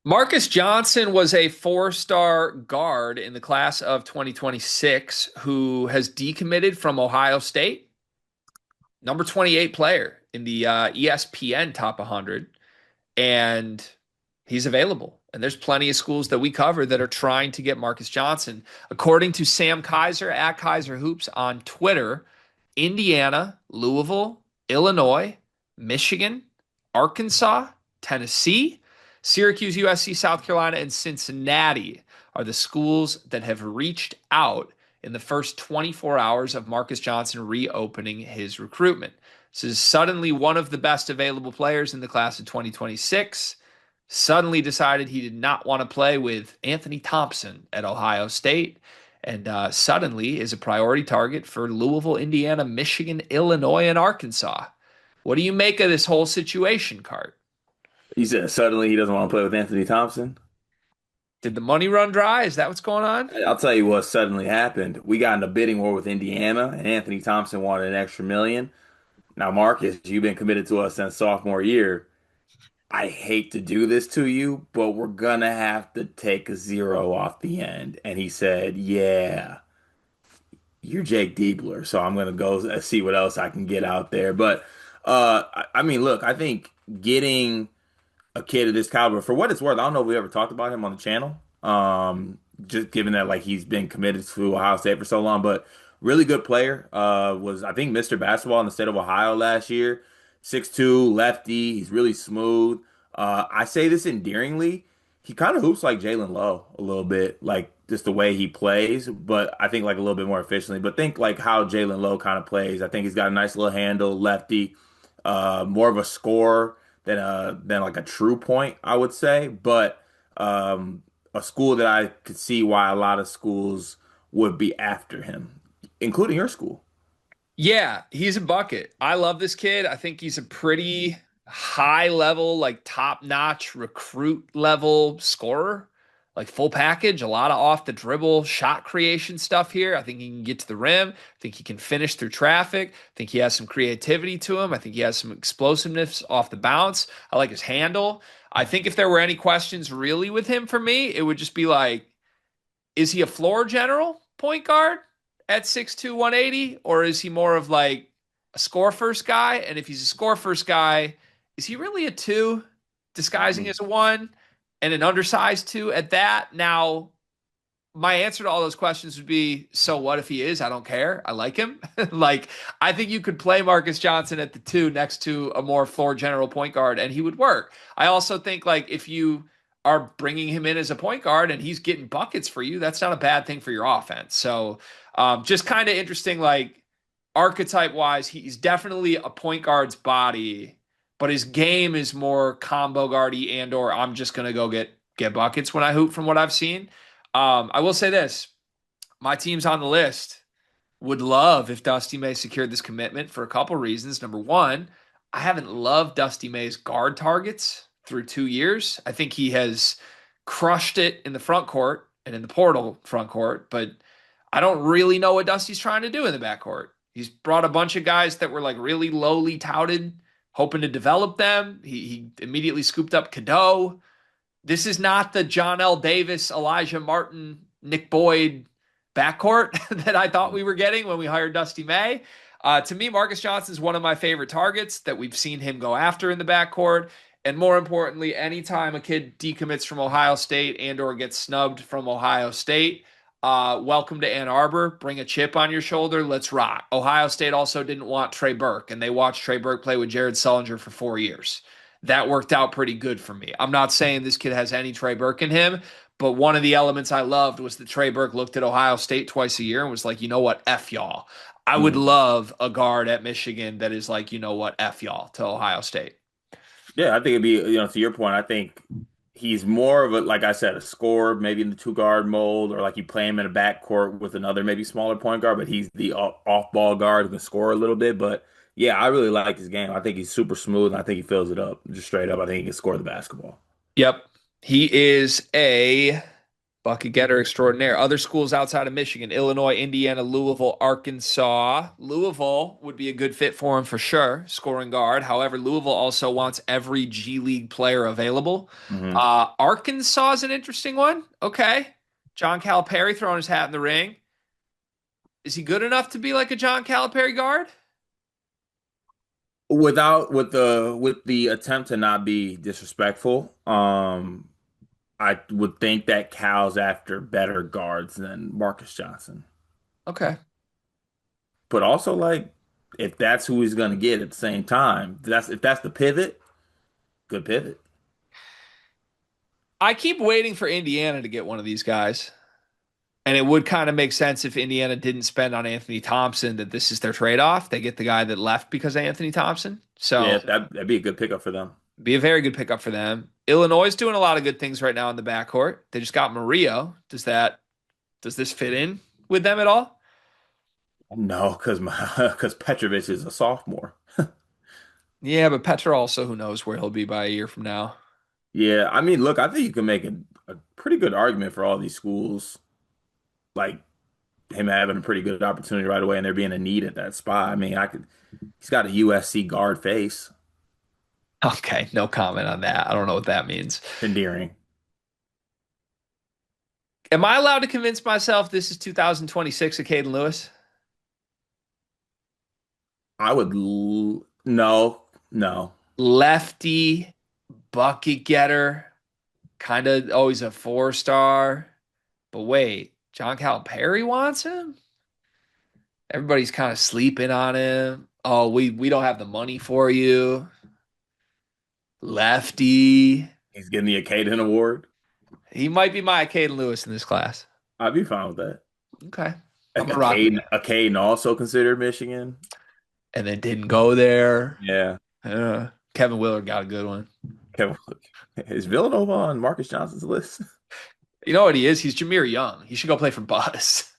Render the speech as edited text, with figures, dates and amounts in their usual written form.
Marcus Johnson was a four-star guard in the class of 2026 who has decommitted from Ohio State, number 28 player in the ESPN Top 100, and he's available. And there's plenty of schools that we cover that are trying to get Marcus Johnson. According to Sam Kaiser at Kaiser Hoops on Twitter, Indiana, Louisville, Illinois, Michigan, Arkansas, Tennessee, Syracuse, USC, South Carolina, and Cincinnati are the schools that have reached out in the first 24 hours of Marcus Johnson reopening his recruitment. This is suddenly one of the best available players in the class of 2026. Suddenly decided he did not want to play with Anthony Thompson at Ohio State, and suddenly is a priority target for Louisville, Indiana, Michigan, Illinois, and Arkansas. What do you make of this whole situation, Cart? He said suddenly he doesn't want to play with Anthony Thompson. Did the money run dry? Is that what's going on? I'll tell you what suddenly happened. We got in a bidding war with Indiana, and Anthony Thompson wanted an extra million. Now, Marcus, you've been committed to us since sophomore year. I hate to do this to you, but we're gonna have to take a zero off the end. And he said, "Yeah, you're Jake Diebler, so I'm gonna go see what else I can get out there." But I mean, look, I think getting a kid of this caliber, for what it's worth, I don't know if we ever talked about him on the channel. Just given that like he's been committed to Ohio State for so long, but really good player. Was I think Mr. Basketball in the state of Ohio last year. 6'2", lefty. He's really smooth. I say this endearingly. He kind of hoops like Jalen Lowe a little bit, like just the way he plays, but I think like a little bit more efficiently. But think like how Jalen Lowe kind of plays. I think he's got a nice little handle, lefty, more of a scorer than like a true point, I would say. But a school that I could see why a lot of schools would be after him, including your school. Yeah, he's a bucket. I love this kid. I think he's a pretty high level, like top notch recruit level scorer, like full package, a lot of off the dribble shot creation stuff here. I think he can get to the rim. I think he can finish through traffic. I think he has some creativity to him. I think he has some explosiveness off the bounce. I like his handle. I think if there were any questions really with him for me, it would just be like, is he a floor general point guard at 6'2", 180? Or is he more of like a score first guy? And if he's a score first guy, is he really a two disguising Mm. as a one and an undersized two at that? Now, my answer to all those questions would be, so what if he is? I don't care. I like him. Like, I think you could play Marcus Johnson at the two next to a more floor general point guard and he would work. I also think, like, if you are bringing him in as a point guard and he's getting buckets for you, that's not a bad thing for your offense. So, just kind of interesting, like, archetype wise, he's definitely a point guard's body, but his game is more combo guardy and or I'm just gonna go get buckets when I hoop from what I've seen. I will say this: my team's on the list. Would love if Dusty May secured this commitment for a couple reasons. Number one, I haven't loved Dusty May's guard targets through 2 years. I think he has crushed it in the front court and in the portal front court, but I don't really know what Dusty's trying to do in the backcourt. He's brought a bunch of guys that were like really lowly touted, hoping to develop them. He immediately scooped up Cadeau. This is not the John L. Davis, Elijah Martin, Nick Boyd backcourt that I thought we were getting when we hired Dusty May. To me, Marcus Johnson is one of my favorite targets that we've seen him go after in the backcourt. And more importantly, anytime a kid decommits from Ohio State and or gets snubbed from Ohio State, welcome to Ann Arbor. Bring a chip on your shoulder. Let's rock. Ohio State also didn't want Trey Burke, and they watched Trey Burke play with Jared Sullinger for 4 years. That worked out pretty good for me. I'm not saying this kid has any Trey Burke in him, but one of the elements I loved was that Trey Burke looked at Ohio State twice a year and was like, you know what, F y'all. I would Mm. love a guard at Michigan that is like, you know what, F y'all to Ohio State. Yeah, I think it'd be, to your point, I think he's more of a, like I said, a scorer, maybe in the two guard mold, or like you play him in a backcourt with another maybe smaller point guard, but he's the off ball guard who can score a little bit. But yeah, I really like his game. I think he's super smooth, and I think he fills it up just straight up. I think he can score the basketball. Yep. He is a Bucket getter extraordinaire. Other schools outside of Michigan, Illinois, Indiana, Louisville, Arkansas. Louisville would be a good fit for him for sure, scoring guard. However, Louisville also wants every G League player available. Hmm. Arkansas is an interesting one. Okay. John Calipari throwing his hat in the ring. Is he good enough to be like a John Calipari guard? With the attempt to not be disrespectful, I would think that Cal's after better guards than Marcus Johnson. Okay. But also, like, if that's who he's gonna get at the same time, if that's the pivot, good pivot. I keep waiting for Indiana to get one of these guys. And it would kind of make sense if Indiana didn't spend on Anthony Thompson, that this is their trade-off. They get the guy that left because of Anthony Thompson. Yeah, So that'd be a good pickup for them. be a very good pickup for them. Illinois is doing a lot of good things right now in the backcourt. They just got Murillo. Does this fit in with them at all? No, because Petrovic is a sophomore. Yeah, but Petra also, who knows where he'll be by a year from now. Yeah, I mean, look, I think you can make a pretty good argument for all these schools, like him having a pretty good opportunity right away, and there being a need at that spot. I mean, he's got a USC guard face. Okay, no comment on that. I don't know what that means. Endearing. Am I allowed to convince myself this is 2026 of Caden Lewis? No, no. Lefty, bucket getter, kind of always a 4 star. But wait, John Calipari wants him? Everybody's kind of sleeping on him. Oh, we don't have the money for you. Lefty. He's getting the Acaden Award. He might be my Caden Lewis in this class. I'd be fine with that. Okay. I'm gonna rock with Acaden, that. Acaden also considered Michigan. And then didn't go there. Yeah. Kevin Willard got a good one. Kevin, is Villanova on Marcus Johnson's list? You know what he is? He's Jameer Young. He should go play for Buzz.